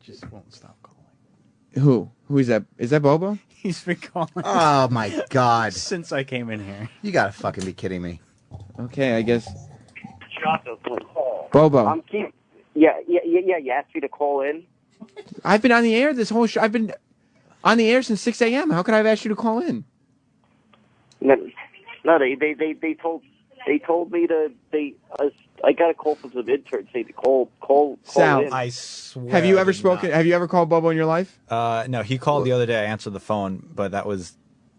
He just won't stop calling. Who? Who is that? Is that Bobo? He's been calling. Oh my God! Since I came in here. You gotta fucking be kidding me. Okay, I guess. Bobo. You asked me to call in. I've been on the air this whole show. I've been on the air since 6 a.m. How could I have asked you to call in? No, they told me to. I got a call from some interns saying to call Sal, in. I swear. Have you ever spoken? Have you ever called Bobo in your life? No, he called the other day. I answered the phone, but that was.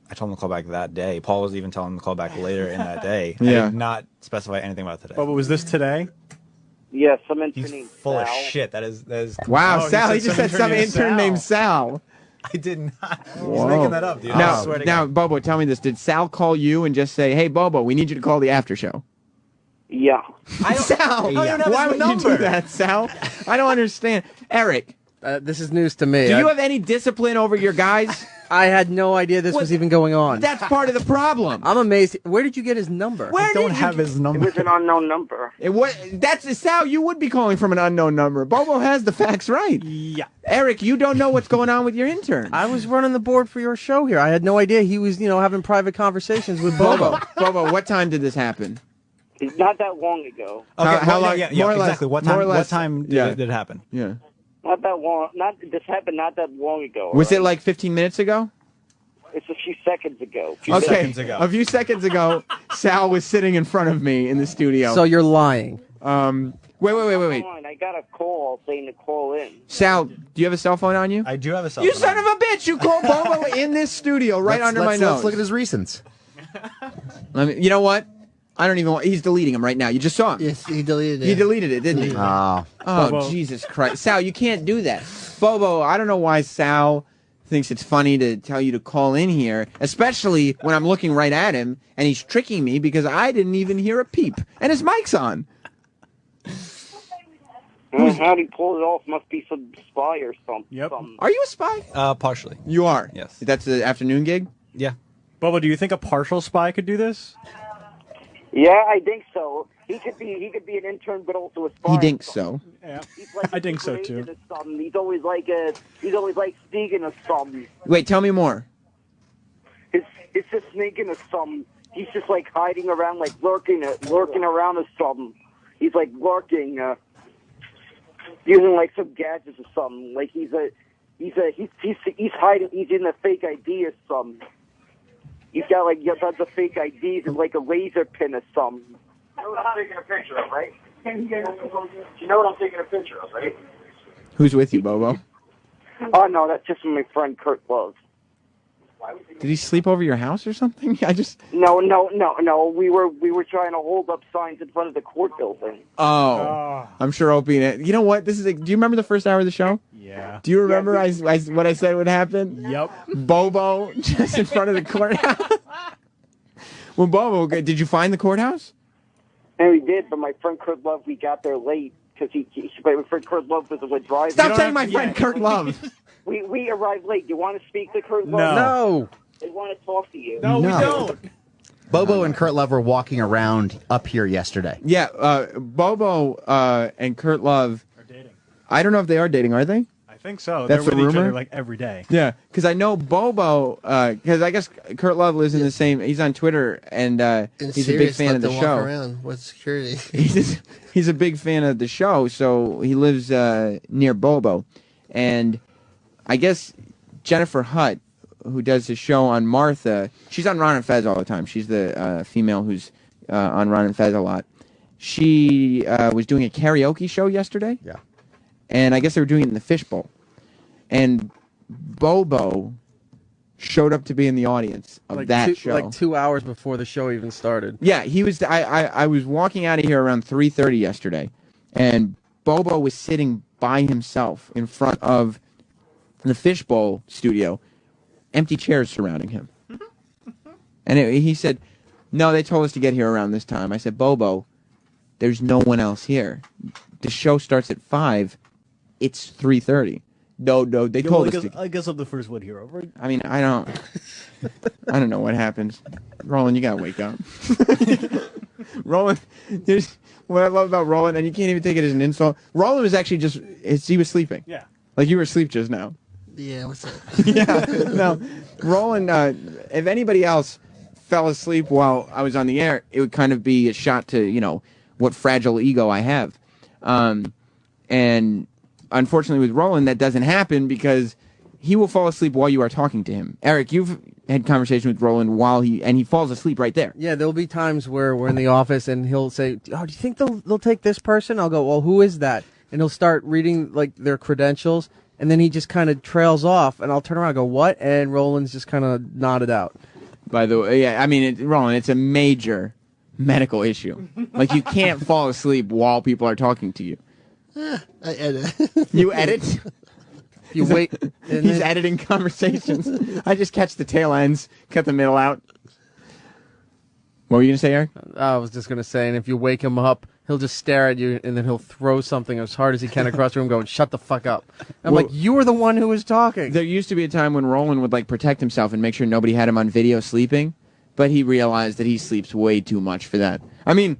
I told him to call back that day. Paul was even telling him to call back later in that day. Yeah. I did not specify anything about today. But was this today? Yeah, some intern He's named full of Sal. shit. That is. Wow, Oh, Sal. He just said some intern named Sal. I did not. He's Whoa. making that up, dude. I swear to Now, God. Bobo, tell me this. Did Sal call you and just say, hey, Bobo, we need you to call the after show? Yeah. Sal, Yeah. why would you do that, Sal? I don't understand. Eric, This is news to me. do you have any discipline over your guys? I had no idea this was even going on. That's part of the problem. I'm amazed. Where did you get his number? Where I don't did you have his It number. was an unknown number. That's Sal. You would be calling from an unknown number. Bobo has the facts right. Yeah. Eric, you don't know what's going on with your intern. I was running the board for your show here. I had no idea he was, having private conversations with Bobo. Bobo, what time did this happen? Not that long ago. Okay, how long- Yeah, more or less- exactly. What more or time? less- What time did, yeah. it, did it happen? Yeah. Not that long. This happened not that long ago. Was right? it like 15 minutes ago? It's a few seconds ago. seconds ago. A few seconds ago, Sal was sitting in front of me in the studio. So you're lying. Wait. I got a call saying to call in. Sal, do you have a cell phone on you? I do have a cell You phone. son of a bitch! You called Bobo in this studio right under my nose. Let's look at his recents. You know what? I don't even want... He's deleting them right now. You just saw him. Yes, he deleted it. He deleted it, didn't he? Oh. Oh, Bobo. Jesus Christ. Sal, you can't do that. Bobo, I don't know why Sal thinks it's funny to tell you to call in here, especially when I'm looking right at him and he's tricking me because I didn't even hear a peep. And his mic's on. How'd he pull it off? Must be some spy or something. Yep. Are you a spy? Partially. You are. Yes. That's the afternoon gig? Yeah. Bobo, do you think a partial spy could do this? Yeah, I think so. He could be an intern, but also a spy. He thinks so. Yeah. He's like I think so, secret too. agent or something. He's always like sneaking or something. Wait, tell me more. It's just sneaking or something. He's just like hiding around, like lurking around or something. He's like lurking, using like some gadgets or something. Like he's hiding. He's in a fake ID or something. He's got like tons of fake IDs and like a laser pin or something. You know what I'm taking a picture of, right? You know what I'm taking a picture of, right? Who's with you, Bobo? Oh no, that's just my friend Kurt Love. Did he sleep over your house or something? No. We were trying to hold up signs in front of the court building. Oh. I'm sure Opie... You know what? Do you remember the first hour of the show? Yeah. Do you remember what I said would happen? Yep. Bobo just in front of the courthouse. Well, Bobo, did you find the courthouse? And we did, but my friend Kurt Love, we got there late because my friend Kurt Love was the one driving. Stop saying my friend Kurt Love. We arrived late. You want to speak to Kurt Love? No. They want to talk to you. No, we don't. Bobo and Kurt Love were walking around up here yesterday. Yeah, Bobo and Kurt Love Are dating. I don't know if they are dating, are they? I think so. That's They're the with each rumor? other like every day. Yeah, because I know Bobo, because I guess Kurt Love lives in the same, he's on Twitter, and he's a big fan of the show. Around with security. He's a big fan of the show, so he lives near Bobo. And I guess Jennifer Hutt, who does the show on Martha, she's on Ron and Fez all the time. She's the female who's on Ron and Fez a lot. She was doing a karaoke show yesterday. Yeah. And I guess they were doing it in the fishbowl. And Bobo showed up to be in the audience of that show. Like 2 hours before the show even started. Yeah, he was. I was walking out of here around 3:30 yesterday, and Bobo was sitting by himself in front of the fishbowl studio, empty chairs surrounding him. And he said, "No, they told us to get here around this time." I said, "Bobo, there's no one else here. The show starts at 5. It's 3:30. No, they told us to." I guess I'm the first one here, right? I mean, I don't know what happens. Roland, you gotta wake up. Roland, here's what I love about Roland, and you can't even take it as an insult. Roland was actually he was sleeping. Yeah. Like you were asleep just now. Yeah, what's up? Yeah. No, Roland. If anybody else fell asleep while I was on the air, it would kind of be a shot to what fragile ego I have. And unfortunately, with Roland, that doesn't happen because he will fall asleep while you are talking to him. Eric, you've had conversation with Roland while he falls asleep right there. Yeah, there'll be times where we're in the office and he'll say, "Oh, do you think they'll take this person?" I'll go, "Well, who is that?" And he'll start reading like their credentials, and then he just kind of trails off, and I'll turn around and go, "What?" And Roland's just kind of nodded out. By the way, yeah, I mean, Roland, it's a major medical issue. Like you can't fall asleep while people are talking to you. I edit. You edit? You wait. He's editing conversations. I just catch the tail ends, cut the middle out. What were you going to say, Eric? I was just going to say, and if you wake him up, he'll just stare at you, and then he'll throw something as hard as he can across the room, going, "Shut the fuck up." I'm like, "You were the one who was talking." There used to be a time when Roland would like protect himself and make sure nobody had him on video sleeping, but he realized that he sleeps way too much for that. I mean,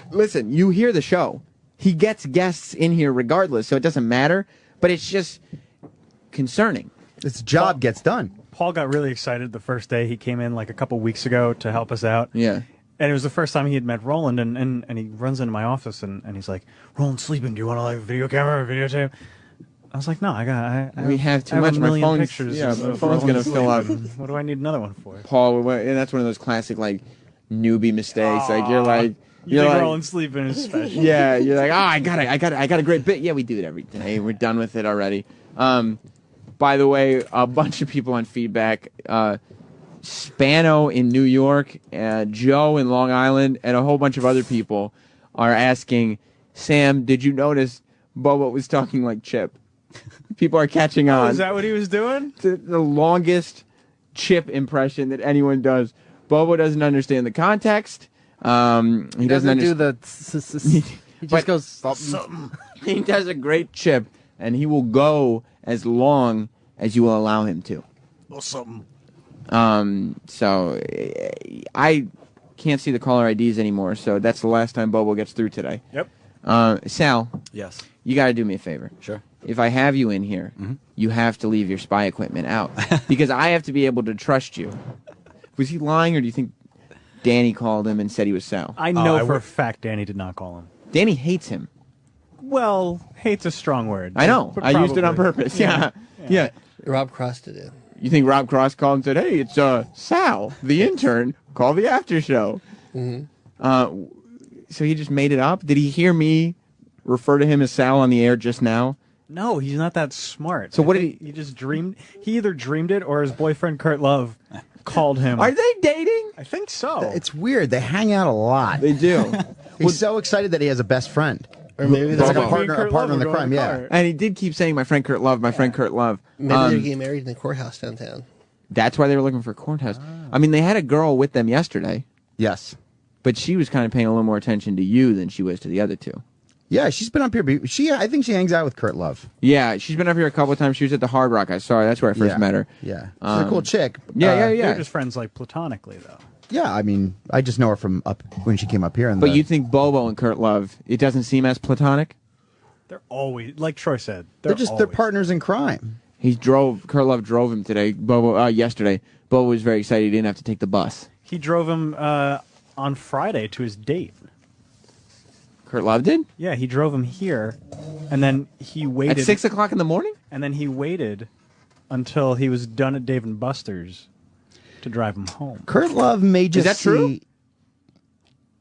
listen, you hear the show. He gets guests in here regardless, so it doesn't matter, but it's just concerning. This job gets done. Paul got really excited the first day he came in like a couple weeks ago to help us out. Yeah. And it was the first time he had met Roland, and he runs into my office and he's like, "Roland's sleeping. Do you want to like video camera or videotape?" I was like, "No, we have too I much. A My million phone's pictures. yeah, of my phone's gonna Roland fill up. sleeping. What do I need another one for?" Paul, and that's one of those classic like newbie mistakes. Like you're like, You think Roland's sleeping is special? yeah, you're like, I got a great bit. Yeah, we do it every day. We're done with it already. By the way, a bunch of people on feedback. Spano in New York, Joe in Long Island, and a whole bunch of other people are asking, Sam, did you notice Bobo was talking like Chip? People are catching on. Is that what he was doing? The longest Chip impression that anyone does. Bobo doesn't understand the context. He doesn't do the. He just goes something. He does a great Chip, and he will go as long as you will allow him to. Or something. So I can't see the caller IDs anymore, so that's the last time Bobo gets through today. Yep. Sal. Yes. You got to do me a favor. Sure. If I have you in here, you have to leave your spy equipment out because I have to be able to trust you. Was he lying, or do you think Danny called him and said he was Sal? I know for a fact Danny did not call him. Danny hates him. Well, hate's a strong word. I know. but I used it on probably. purpose. Yeah. Rob Cross did it. You think Rob Cross called and said, "Hey, it's Sal, the intern. Call the after show." So he just made it up. Did he hear me refer to him as Sal on the air just now? No, he's not that smart. So what did he just dreamed? He either dreamed it or his boyfriend Kurt Love called him. Are they dating? I think so. It's weird. They hang out a lot. They do. He's so excited that he has a best friend. Or maybe It's they're, like a Bobo. partner, in the crime. Yeah. And he did keep saying, "My friend Kurt Love, my friend Kurt Love." maybe they're getting married in the courthouse downtown. That's why they were looking for a courthouse. I mean, they had a girl with them yesterday, Yes. but she was kind of paying a little more attention to you than she was to the other two. Yeah, she's been up here. I think she hangs out with Kurt Love. Yeah, she's been up here a couple of times. She was at the Hard Rock. I saw her. That's where I first Yeah. met her. Yeah. She's a cool chick. They're just friends, like platonically, though. Yeah, I mean, I just know her from up when she came up here. But you think Bobo and Kurt Love, it doesn't seem as platonic? They're always, like Troy said, they're always partners in crime. Kurt Love drove him today. Yesterday. Bobo was very excited he didn't have to take the bus. He drove him on Friday to his date. Kurt Love did? Yeah, he drove him here, and then he waited. At 6 o'clock in the morning? And then he waited until he was done at Dave & Buster's to drive him home. Kurt Love may just that true? see.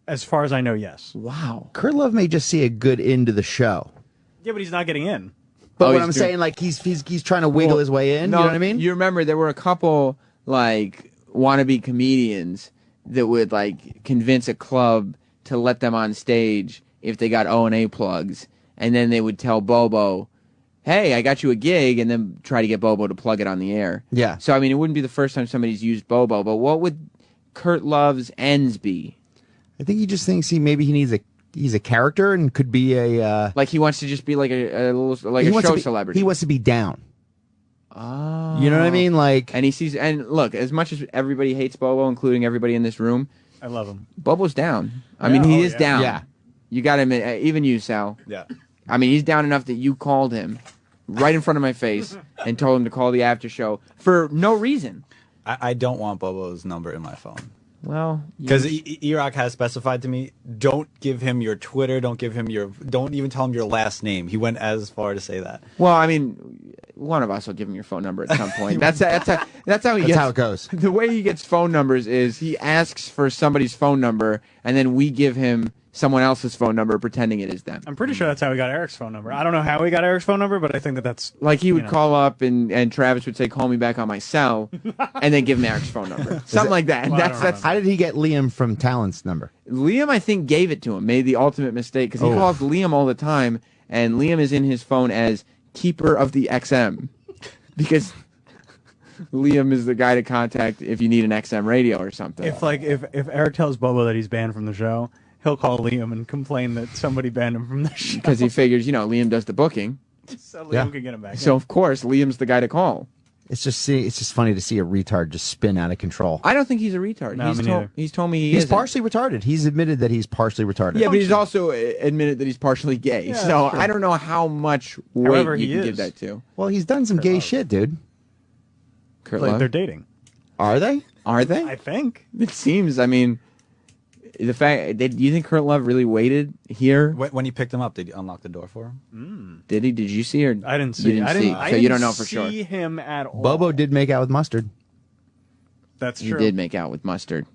As far as I know, yes. Wow. Kurt Love may just see a good end to the show. Yeah, but he's not getting in. But Oh, what he's I'm doing- saying, like he's trying to wiggle his way in. No, you know what I mean? You remember there were a couple like wannabe comedians that would like convince a club to let them on stage if they got O&A plugs, and then they would tell Bobo, "Hey, I got you a gig," and then try to get Bobo to plug it on the air. Yeah. So I mean, it wouldn't be the first time somebody's used Bobo, but what would Kurt Love's ends be? I think he just thinks he's a character and could be a Like he wants to just be like a little like he a wants show to be, celebrity. He wants to be down. Oh. You know what I mean? Like, And he sees, and look, as much as everybody hates Bobo, including everybody in this room, I love him. Bobo's down. I mean, he is down. Yeah. You got to admit, even you, Sal. Yeah. I mean, he's down enough that you called him right in front of my face and told him to call the after show for no reason. I don't want Bobo's number in my phone. Well, Because E-Rock has specified to me, don't give him your Twitter, don't even tell him your last name. He went as far to say that. well, I mean, one of us will give him your phone number at some point. That's how he gets. how it goes. The way he gets phone numbers is he asks for somebody's phone number, and then we give him someone else's phone number, pretending it is them. I'm pretty sure that's how we got Eric's phone number. I don't know how we got Eric's phone number, but I think that's Like he would you know. call up, and Travis would say, "Call me back on my cell," and then give him Eric's phone number, something like that. Well, I don't That's How did he get Liam from Talent's number? Liam, I think, gave it to him, made the ultimate mistake, because he Oh. calls Liam all the time, and Liam is in his phone as keeper of the XM, because Liam is the guy to contact if you need an XM radio or something. if Eric tells Bobo that he's banned from the show, he'll call Liam and complain that somebody banned him from the show. Because he figures, Liam does the booking, So Liam Yeah. can get him back. so of course Liam's the guy to call. It's just funny to see a retard just spin out of control. I don't think he's a retard. No, me neither. He's told me he He's isn't. partially retarded. He's admitted that he's partially retarded. Yeah, but he's also admitted that he's partially gay. Yeah, so that's true. I don't know how much weight However, you he can give is. that to. Well, he's done some gay shit, dude. Kurt Like Love? they're dating. Are they? Are they? I think. It seems. I mean, the fact. Do you think Kurt Love really waited here? When he picked him up, did you unlock the door for him? Did he? Did you see or I didn't You see. didn't I didn't. see. I So you didn't don't know for sure. see him at all. Bobo did make out with Mustard. That's He true. did make out with Mustard,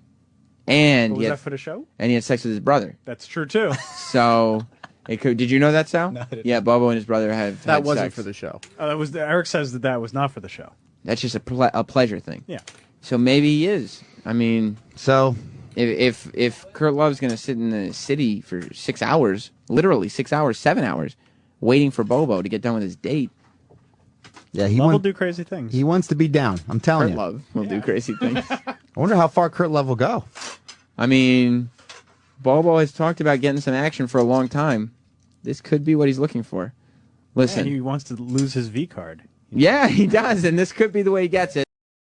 and Was he had, that for the show? and he had sex with his brother. That's true too. So, it could. Did you know that, Sal? No, I didn't. Yeah, Bobo and his brother have. That had wasn't sex. for the show. That was Eric says that was not for the show. That's just a pleasure thing. Yeah. So maybe he is. I mean, So if Kurt Love's gonna sit in the city for 6 hours, literally 6 hours, 7 hours, waiting for Bobo to get done with his date, yeah, he Love will wants do crazy things. he wants to be down. I'm telling Kurt you. Love will do crazy things. I wonder how far Kurt Love will go. I mean, Bobo has talked about getting some action for a long time. This could be what he's looking for. Listen, Yeah, he wants to lose his V card. yeah, he does, and this could be the way he gets it.